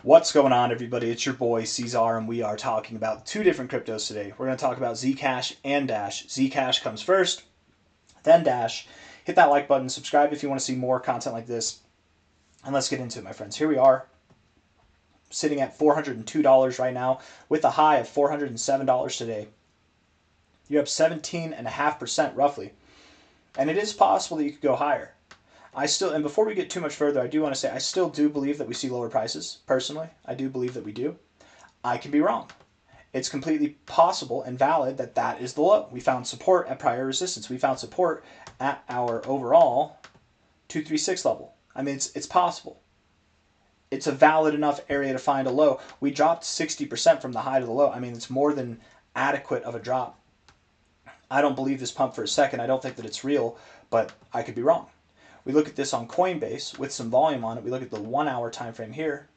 What's going on, everybody? It's your boy C-Zar, and we are talking about two different cryptos today. We're going to talk about Zcash and Dash. Zcash comes first, then Dash. Hit that like button, subscribe if you want to see more content like this, and let's get into it, my friends. Here we are, sitting at $402 right now, with a high of $407 today. You're up 17.5% roughly, and it is possible that you could go higher. And before we get too much further, I do want to say I still do believe that we see lower prices. Personally, I do believe that we do. I can be wrong. It's completely possible and valid that that is the low. We found support at prior resistance. We found support at our overall 236 level. I mean, it's possible. It's a valid enough area to find a low. We dropped 60% from the high to the low. I mean, it's more than adequate of a drop. I don't believe this pump for a second. I don't think that it's real, but I could be wrong. We look at this on Coinbase with some volume on it. We look at the 1 hour time frame here,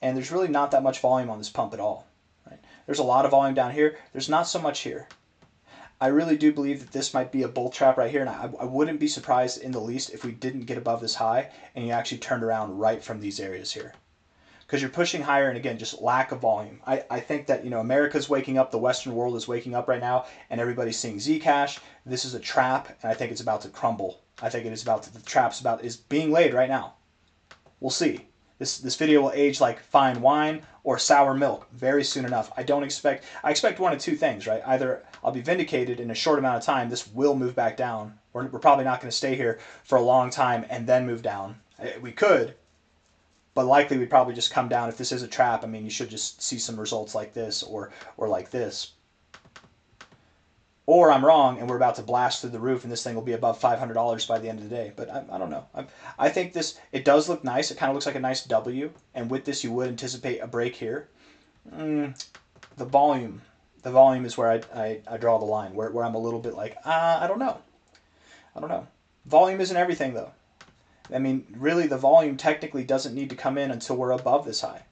and there's really not that much volume on this pump at all. Right? There's a lot of volume down here. There's not so much here. I really do believe that this might be a bull trap right here, and I wouldn't be surprised in the least if we didn't get above this high and you actually turned around right from these areas here. Because you're pushing higher, and again, just lack of volume. I think that, America's waking up, the Western world is waking up right now, and everybody's seeing Zcash. This is a trap, and I think it's about to crumble. I think it is the trap's is being laid right now. We'll see. This video will age like fine wine or sour milk very soon enough. I expect one of two things, right? Either I'll be vindicated in a short amount of time, this will move back down. We're probably not going to stay here for a long time and then move down. We could, but likely we'd probably just come down. If this is a trap, I mean, you should just see some results like this or like this. Or I'm wrong, and we're about to blast through the roof, and this thing will be above $500 by the end of the day. But I don't know. I think it does look nice. It kind of looks like a nice W, and with this, you would anticipate a break here. The volume is where I draw the line, where I'm a little bit like, I don't know. Volume isn't everything, though. I mean, really, the volume technically doesn't need to come in until we're above this high.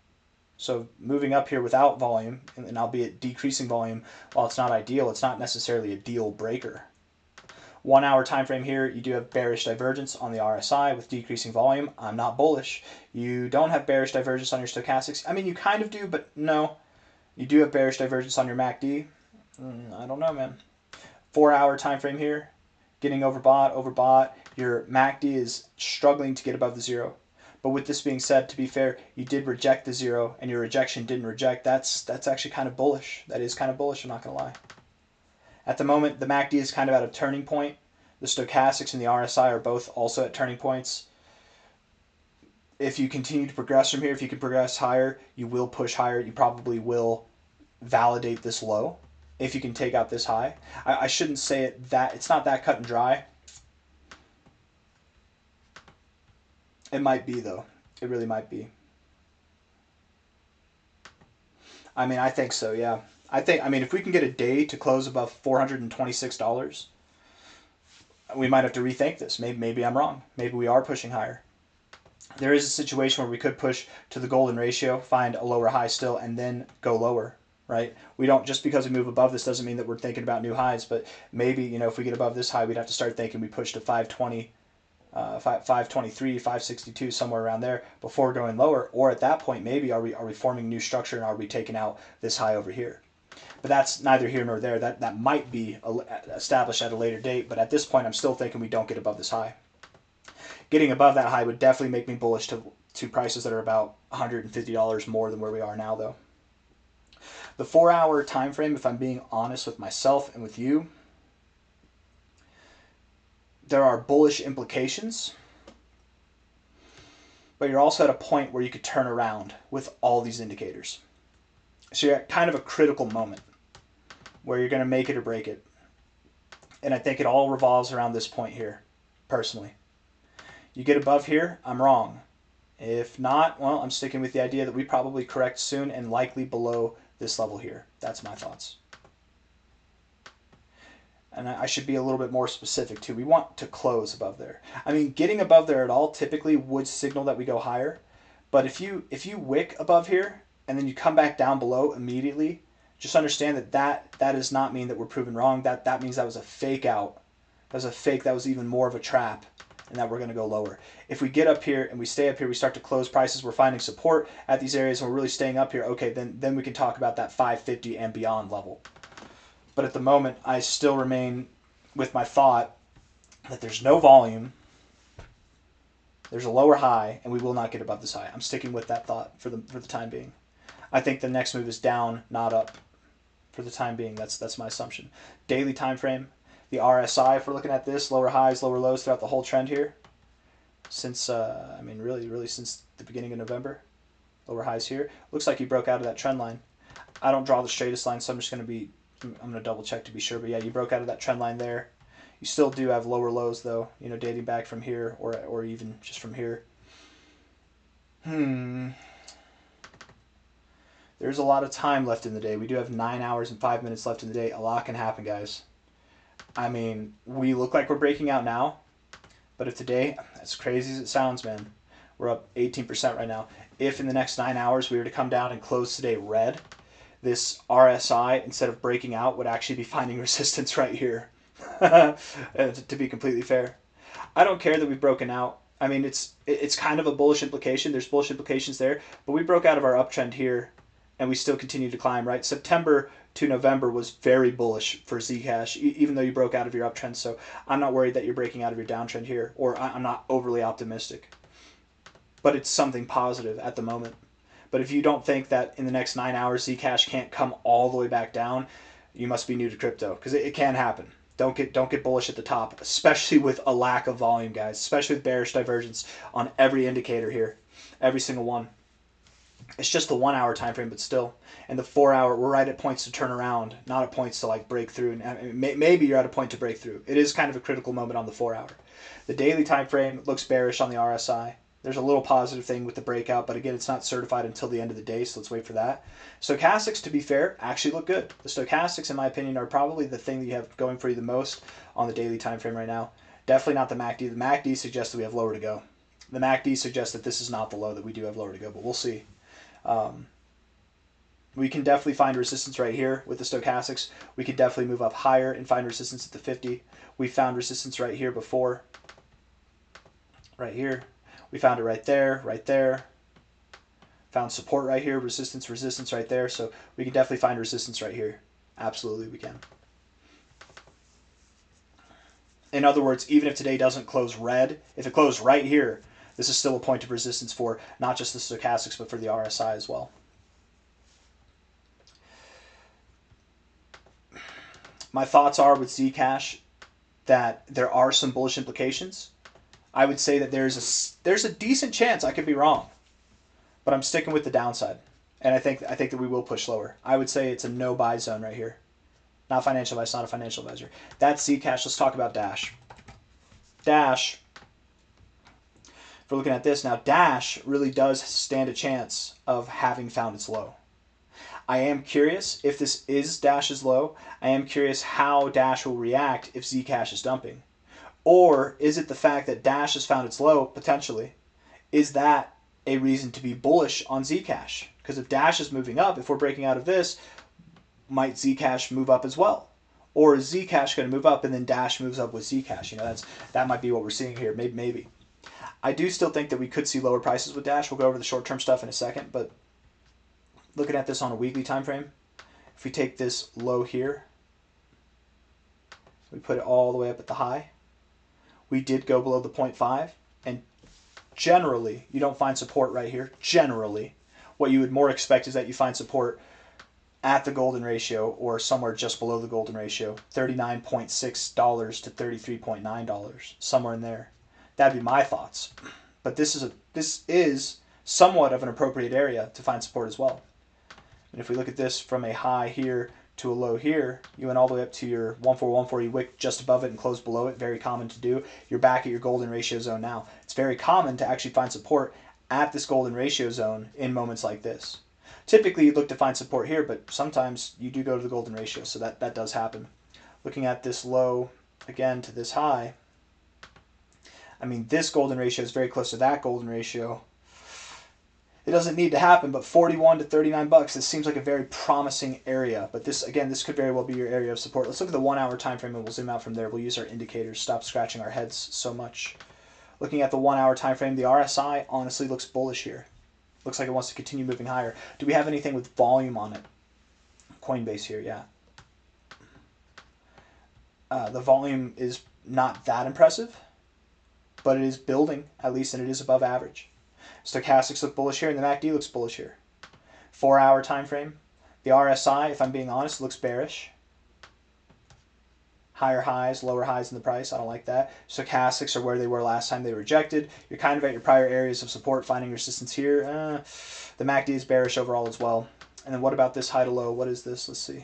So moving up here without volume, and albeit decreasing volume, while it's not ideal, it's not necessarily a deal breaker. 1 hour time frame here, you do have bearish divergence on the RSI with decreasing volume. I'm not bullish. You don't have bearish divergence on your stochastics. I mean, you kind of do, but no. You do have bearish divergence on your MACD. I don't know, man. 4 hour time frame here, getting overbought. Your MACD is struggling to get above the zero. But with this being said, to be fair, you did reject the zero, and your rejection didn't reject. That's actually kind of bullish. That is kind of bullish, I'm not going to lie. At the moment, the MACD is kind of at a turning point. The stochastics and the RSI are both also at turning points. If you continue to progress from here, if you can progress higher, you will push higher. You probably will validate this low if you can take out this high. I shouldn't say it's not that cut and dry. It might be, though. It really might be. I mean, I think so, yeah. I mean, if we can get a day to close above $426, we might have to rethink this. Maybe I'm wrong. Maybe we are pushing higher. There is a situation where we could push to the golden ratio, find a lower high still, and then go lower, right? We don't, just because we move above this doesn't mean that we're thinking about new highs, but maybe, if we get above this high, we'd have to start thinking we push to 520. 523, 562, somewhere around there before going lower. Or at that point, maybe are we forming new structure, and are we taking out this high over here? But that's neither here nor there. That might be established at a later date, but at this point, I'm still thinking we don't get above this high. Getting above that high would definitely make me bullish to prices that are about $150 more than where we are now, though. The 4 hour time frame, if I'm being honest with myself and with you, there are bullish implications, but you're also at a point where you could turn around with all these indicators. So you're at kind of a critical moment where you're going to make it or break it. And I think it all revolves around this point here, personally. You get above here, I'm wrong. If not, well, I'm sticking with the idea that we probably correct soon and likely below this level here. That's my thoughts. And I should be a little bit more specific too. We want to close above there. I mean, getting above there at all typically would signal that we go higher. But if you wick above here and then you come back down below immediately, just understand that does not mean that we're proven wrong. That means that was a fake out. That was a fake. That was even more of a trap and that we're going to go lower. If we get up here and we stay up here, we start to close prices, we're finding support at these areas, and we're really staying up here, okay, then we can talk about that 550 and beyond level. But at the moment, I still remain with my thought that there's no volume, there's a lower high, and we will not get above this high. I'm sticking with that thought for the time being. I think the next move is down, not up for the time being. That's my assumption. Daily time frame, the RSI, if we're looking at this, lower highs, lower lows throughout the whole trend here. Since, I mean, really since the beginning of November. Lower highs here. Looks like you broke out of that trend line. I don't draw the straightest line, so I'm going to double check to be sure. But yeah, you broke out of that trend line there. You still do have lower lows, though, you know, dating back from here or even just from here. There's a lot of time left in the day. We do have 9 hours and 5 minutes left in the day. A lot can happen, guys. I mean, we look like we're breaking out now, but if today, as crazy as it sounds, man, we're up 18% right now. If in the next 9 hours we were to come down and close today red, this RSI, instead of breaking out, would actually be finding resistance right here. To be completely fair, I don't care that we've broken out. I mean, it's kind of a bullish implication. There's bullish implications there, but we broke out of our uptrend here, and we still continue to climb. Right, September to November was very bullish for Zcash, even though you broke out of your uptrend. So I'm not worried that you're breaking out of your downtrend here, or I'm not overly optimistic. But it's something positive at the moment. But if you don't think that in the next 9 hours Zcash can't come all the way back down, you must be new to crypto, because it can happen. Don't get bullish at the top, especially with a lack of volume, guys. Especially with bearish divergence on every indicator here, every single one. It's just the 1 hour time frame, but still. And the 4 hour, we're right at points to turn around, not at points to like break through. And maybe you're at a point to break through. It is kind of a critical moment on the 4 hour. The daily time frame looks bearish on the RSI. There's a little positive thing with the breakout, but again, it's not certified until the end of the day, so let's wait for that. Stochastics, to be fair, actually look good. The stochastics, in my opinion, are probably the thing that you have going for you the most on the daily time frame right now. Definitely not the MACD. The MACD suggests that we have lower to go. The MACD suggests that this is not the low, that we do have lower to go, but we'll see. We can definitely find resistance right here with the stochastics. We could definitely move up higher and find resistance at the 50. We found resistance right here before. Right here. We found it right there, right there. Found support right here, resistance right there. So we can definitely find resistance right here. Absolutely, we can. In other words, even if today doesn't close red, if it closed right here, this is still a point of resistance for not just the stochastics, but for the RSI as well. My thoughts are with Zcash that there are some bullish implications. I would say that there's a decent chance I could be wrong, but I'm sticking with the downside, and I think that we will push lower. I would say it's a no buy zone right here. Not financial advice, not a financial advisor. That's Zcash. Let's talk about Dash. Dash. If we're looking at this now, Dash really does stand a chance of having found its low. I am curious if this is Dash's low. I am curious how Dash will react if Zcash is dumping. Or is it the fact that Dash has found its low, potentially? Is that a reason to be bullish on Zcash? Because if Dash is moving up, if we're breaking out of this, might Zcash move up as well? Or is Zcash going to move up and then Dash moves up with Zcash? You know, that might be what we're seeing here. Maybe. I do still think that we could see lower prices with Dash. We'll go over the short-term stuff in a second. But looking at this on a weekly time frame, if we take this low here, we put it all the way up at the high. We did go below the 0.5, and generally, you don't find support right here. Generally, what you would more expect is that you find support at the golden ratio or somewhere just below the golden ratio, $39.6 to $33.9, somewhere in there. That'd be my thoughts. But this is somewhat of an appropriate area to find support as well. And if we look at this from a high here to a low here, you went all the way up to your 1414, you wick just above it and closed below it. Very common to do. You're back at your golden ratio zone now. It's very common to actually find support at this golden ratio zone in moments like this. Typically, you look to find support here, but sometimes you do go to the golden ratio, so that does happen. Looking at this low, again, to this high, I mean, this golden ratio is very close to that golden ratio. It doesn't need to happen, but 41 to 39 bucks, this seems like a very promising area. But this, again, this could very well be your area of support. Let's look at the 1 hour time frame and we'll zoom out from there. We'll use our indicators, stop scratching our heads so much Looking at the 1 hour time frame, the RSI honestly looks bullish here. Looks like it wants to continue moving higher. Do we have anything with volume on it? Coinbase here, yeah. The volume is not that impressive, but it is building at least, and it is above average. Stochastics look bullish here, and the MACD looks bullish here. 4 hour time frame. The RSI, if I'm being honest, looks bearish. Higher highs, lower highs in the price. I don't like that. Stochastics are where they were last time they were rejected. You're kind of at your prior areas of support, finding resistance here. The MACD is bearish overall as well. And then what about this high to low? What is this? Let's see.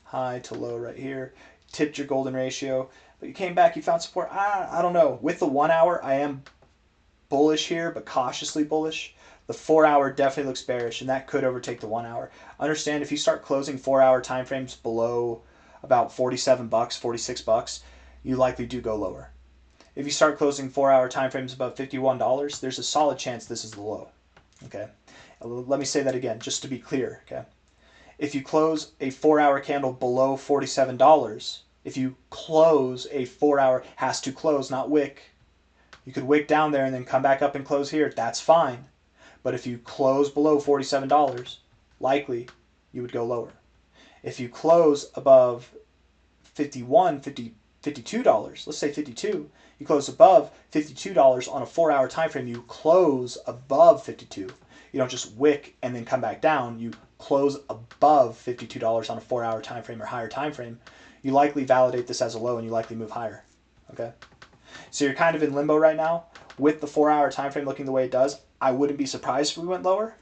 High to low right here. Tipped your golden ratio. But you came back, you found support. I don't know. With the 1 hour, I am bullish here, but cautiously bullish. The 4 hour definitely looks bearish, and that could overtake the 1 hour. Understand, if you start closing 4 hour time frames below about $47, $46, you likely do go lower. If you start closing 4 hour time frames above $51, there's a solid chance this is the low. Okay, let me say that again, just to be clear. Okay, if you close a 4 hour candle below $47, if you close a 4 hour, has to close, not wick. You could wick down there and then come back up and close here. That's fine. But if you close below $47, likely you would go lower. If you close above $52, let's say 52, you close above $52 on a 4 hour time frame, you close above 52. You don't just wick and then come back down. You close above $52 on a 4 hour time frame or higher time frame. You likely validate this as a low and you likely move higher. Okay? So you're kind of in limbo right now. With the 4 hour time frame looking the way it does, I wouldn't be surprised if we went lower.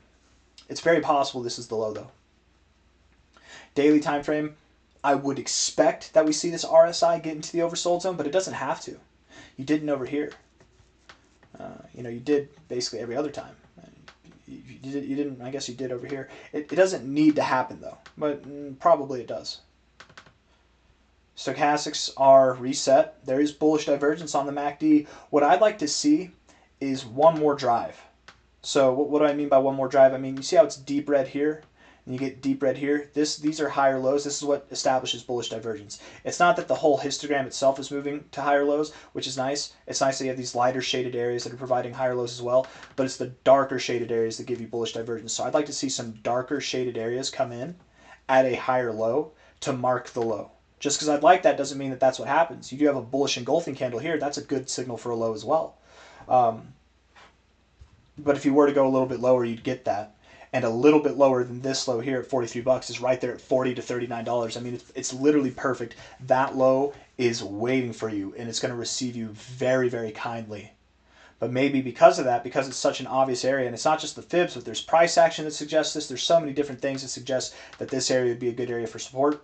It's very possible this is the low though. Daily time frame, I would expect that we see this RSI get into the oversold zone, but it doesn't have to. You didn't over here. You did basically every other time. You didn't. I guess you did over here. It doesn't need to happen though, but probably it does. Stochastics are reset. There is bullish divergence on the MACD. What I'd like to see is one more drive. So what do I mean by one more drive? I mean, you see how it's deep red here? And you get deep red here. These are higher lows. This is what establishes bullish divergence. It's not that the whole histogram itself is moving to higher lows, which is nice. It's nice that you have these lighter shaded areas that are providing higher lows as well, but it's the darker shaded areas that give you bullish divergence. So I'd like to see some darker shaded areas come in at a higher low to mark the low. Just because I'd like that doesn't mean that that's what happens. You do have a bullish engulfing candle here. That's a good signal for a low as well. But if you were to go a little bit lower, you'd get that. And a little bit lower than this low here at $43 is right there at $40 to $39. I mean, it's literally perfect. That low is waiting for you, and it's going to receive you very, very kindly. But maybe because of that, because it's such an obvious area, and it's not just the fibs, but there's price action that suggests this. There's so many different things that suggest that this area would be a good area for support.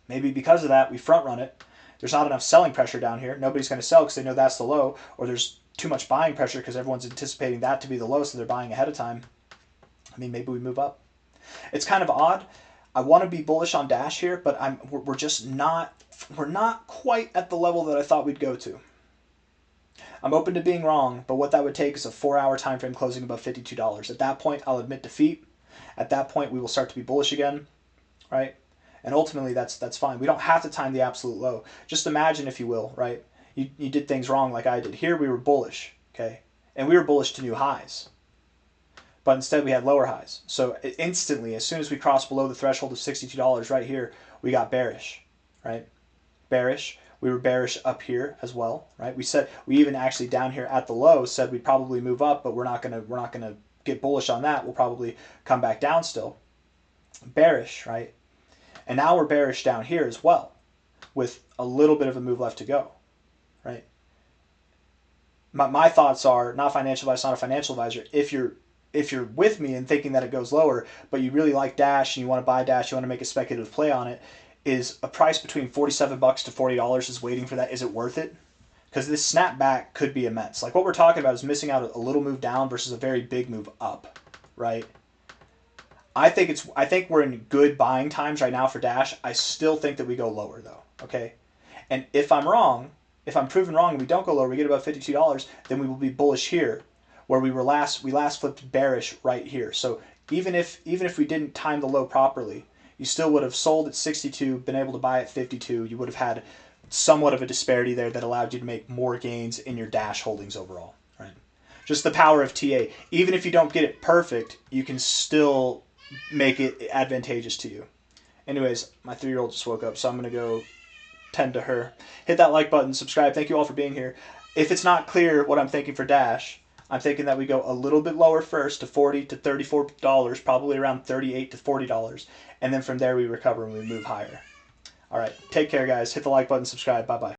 Maybe because of that, we front run it. There's not enough selling pressure down here. Nobody's going to sell because they know that's the low, or there's too much buying pressure because everyone's anticipating that to be the low, so they're buying ahead of time. I mean, maybe we move up. It's kind of odd. I want to be bullish on Dash here, but we're just not, we're not quite at the level that I thought we'd go to. I'm open to being wrong, but what that would take is a 4 hour time frame closing above $52. At that point, I'll admit defeat. At that point, we will start to be bullish again, right? And ultimately, that's fine. We don't have to time the absolute low. Just imagine, if you will, right? You did things wrong like I did. Here we were bullish, okay? And we were bullish to new highs. But instead we had lower highs. So instantly, as soon as we crossed below the threshold of $62 right here, we got bearish, right? Bearish. We were bearish up here as well, right? We even actually down here at the low said we'd probably move up, but we're not gonna get bullish on that. We'll probably come back down still. Bearish, right? And now we're bearish down here as well, with a little bit of a move left to go, right? My thoughts are, not financial advice, not a financial advisor. If you're with me and thinking that it goes lower, but you really like Dash and you want to buy Dash, you want to make a speculative play on it, is a price between $47 to $40 is waiting for that. Is it worth it? Because this snapback could be immense. Like what we're talking about is missing out a little move down versus a very big move up, right? I think we're in good buying times right now for Dash. I still think that we go lower though, okay? And if I'm wrong, if I'm proven wrong and we don't go lower, we get above $52, then we will be bullish here, where we last flipped bearish right here. So even if we didn't time the low properly, you still would have sold at 62, been able to buy at 52. You would have had somewhat of a disparity there that allowed you to make more gains in your Dash holdings overall, right? Just the power of TA. Even if you don't get it perfect, you can still make it advantageous to you. Anyways, my 3-year-old just woke up, so I'm going to go tend to her. Hit that like button, subscribe. Thank you all for being here. If it's not clear what I'm thinking for Dash, I'm thinking that we go a little bit lower first to $40 to $34, probably around $38 to $40, and then from there we recover and we move higher. All right, take care, guys. Hit the like button, subscribe. Bye-bye.